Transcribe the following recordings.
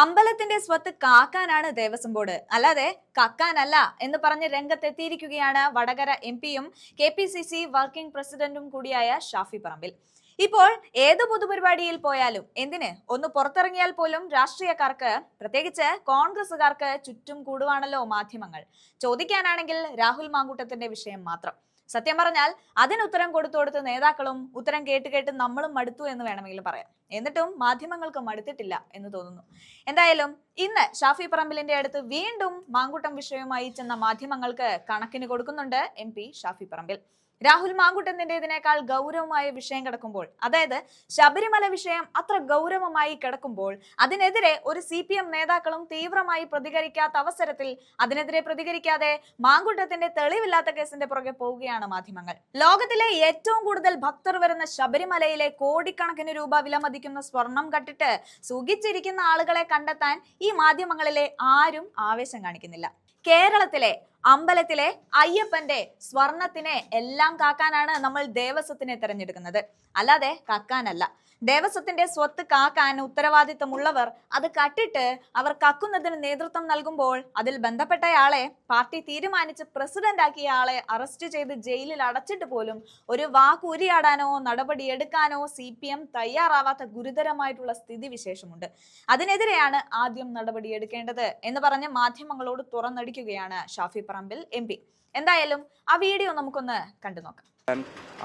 അമ്പലത്തിന്റെ സ്വത്ത് കാക്കാനാണ് ദേവസ്വം ബോർഡ്, അല്ലാതെ കക്കാനല്ല എന്ന് പറഞ്ഞ് രംഗത്തെത്തിയിരിക്കുകയാണ് വടകര എംപിയും KPCC വർക്കിംഗ് പ്രസിഡന്റും കൂടിയായ ഷാഫി പറമ്പിൽ. ഇപ്പോൾ ഏത് പൊതുപരിപാടിയിൽ പോയാലും എന്തിന് ഒന്ന് പുറത്തിറങ്ങിയാൽ പോലും രാഷ്ട്രീയക്കാർക്ക്, പ്രത്യേകിച്ച് കോൺഗ്രസുകാർക്ക് ചുറ്റും കൂടുവാണല്ലോ മാധ്യമങ്ങൾ. ചോദിക്കാനാണെങ്കിൽ രാഹുൽ മാങ്കൂട്ടത്തിന്റെ വിഷയം മാത്രം. സത്യം പറഞ്ഞാൽ അതിനുത്തരം കൊടുത്തു നേതാക്കളും ഉത്തരം കേട്ട് നമ്മളും മടുത്തു എന്ന് വേണമെങ്കിൽ പറയാം. എന്നിട്ടും മാധ്യമങ്ങൾക്ക് മടുത്തിട്ടില്ല എന്ന് തോന്നുന്നു. എന്തായാലും ഇന്ന് ഷാഫി പറമ്പിലിന്റെ അടുത്ത് വീണ്ടും മാങ്കൂട്ടം വിഷയവുമായി ചെന്ന മാധ്യമങ്ങൾക്ക് കണക്കിന് കൊടുക്കുന്നുണ്ട് MP ഷാഫി പറമ്പിൽ. രാഹുൽ മാങ്കൂട്ടത്തിന്റേതിനേക്കാൾ ഗൗരവമായ വിഷയം കിടക്കുമ്പോൾ, അതായത് ശബരിമല വിഷയം അത്ര ഗൗരവമായി കിടക്കുമ്പോൾ അതിനെതിരെ ഒരു CPM നേതാക്കളും തീവ്രമായി പ്രതികരിക്കാത്ത അവസരത്തിൽ അതിനെതിരെ പ്രതികരിക്കാതെ മാങ്കൂട്ടത്തിന്റെ തെളിവില്ലാത്ത കേസിന്റെ പുറകെ പോവുകയാണ് മാധ്യമങ്ങൾ. ലോകത്തിലെ ഏറ്റവും കൂടുതൽ ഭക്തർ വരുന്ന ശബരിമലയിലെ കോടിക്കണക്കിന് രൂപ വിലമതിക്കുന്ന സ്വർണം കട്ടിട്ട് സുഖിച്ചിരിക്കുന്ന ആളുകളെ കണ്ടെത്താൻ ഈ മാധ്യമങ്ങളിലെ ആരും ആവേശം കാണിക്കുന്നില്ല. കേരളത്തിലെ അമ്പലത്തിലെ അയ്യപ്പന്റെ സ്വർണത്തിനെ എല്ലാം കാക്കാനാണ് നമ്മൾ ദേവസ്വത്തിനെ തെരഞ്ഞെടുക്കുന്നത്, അല്ലാതെ കക്കാനല്ല. ദേവസ്വത്തിന്റെ സ്വത്ത് കാക്കാൻ ഉത്തരവാദിത്തമുള്ളവർ അത് കട്ടിട്ട് അവർ കക്കുന്നതിന് നേതൃത്വം നൽകുമ്പോൾ അതിൽ ബന്ധപ്പെട്ടയാളെ പാർട്ടി തീരുമാനിച്ച് പ്രസിഡന്റ് ആക്കിയ ആളെ അറസ്റ്റ് ചെയ്ത് ജയിലിൽ അടച്ചിട്ട് പോലും ഒരു വാക്ക് ഉരിയാടാനോ നടപടിയെടുക്കാനോ CPM തയ്യാറാവാത്ത ഗുരുതരമായിട്ടുള്ള സ്ഥിതിവിശേഷമുണ്ട്. അതിനെതിരെയാണ് ആദ്യം നടപടിയെടുക്കേണ്ടത് എന്ന് പറഞ്ഞ് മാധ്യമങ്ങളോട് തുറന്നടിക്കുകയാണ് ഷാഫി പറമ്പിൽ MP. എന്തായാലും ആ വീഡിയോ നമുക്കൊന്ന് കണ്ടു നോക്കാം.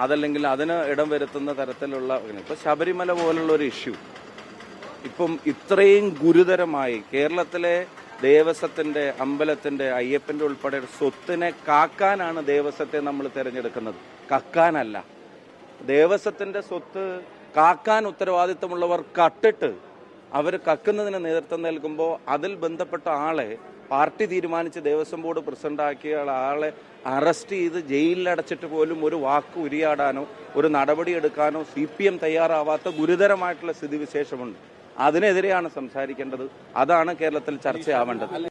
അതല്ലെങ്കിൽ അതിന് ഇടം വരുത്തുന്ന തരത്തിലുള്ള ഇപ്പൊ ശബരിമല പോലുള്ള ഒരു ഇഷ്യൂ ഇപ്പം ഇത്രയും ഗുരുതരമായി കേരളത്തിലെ ദേവസ്വത്തിന്റെ, അമ്പലത്തിന്റെ, അയ്യപ്പന്റെ ഉൾപ്പെടെ സ്വത്തിനെ കാക്കാനാണ് ദേവസ്വത്തെ നമ്മൾ തിരഞ്ഞെടുക്കുന്നത്, കക്കാനല്ല. ദേവസ്വത്തിന്റെ സ്വത്ത് കാക്കാൻ ഉത്തരവാദിത്തമുള്ളവർ കട്ടിട്ട് അവർ കക്കുന്നതിന് നേതൃത്വം നൽകുമ്പോൾ അതിൽ ബന്ധപ്പെട്ട ആളെ പാർട്ടി തീരുമാനിച്ച് ദേവസ്വം ബോർഡ് പ്രസിഡന്റാക്കിയ ആളെ അറസ്റ്റ് ചെയ്ത് ജയിലിലടച്ചിട്ട് പോലും ഒരു വാക്ക് ഉരിയാടാനോ ഒരു നടപടി എടുക്കാനോ CPM തയ്യാറാവാത്ത ഗുരുതരമായിട്ടുള്ള സ്ഥിതിവിശേഷമുണ്ട്. അതിനെതിരെയാണ് സംസാരിക്കേണ്ടത്. അതാണ് കേരളത്തിൽ ചർച്ചയാവേണ്ടത്.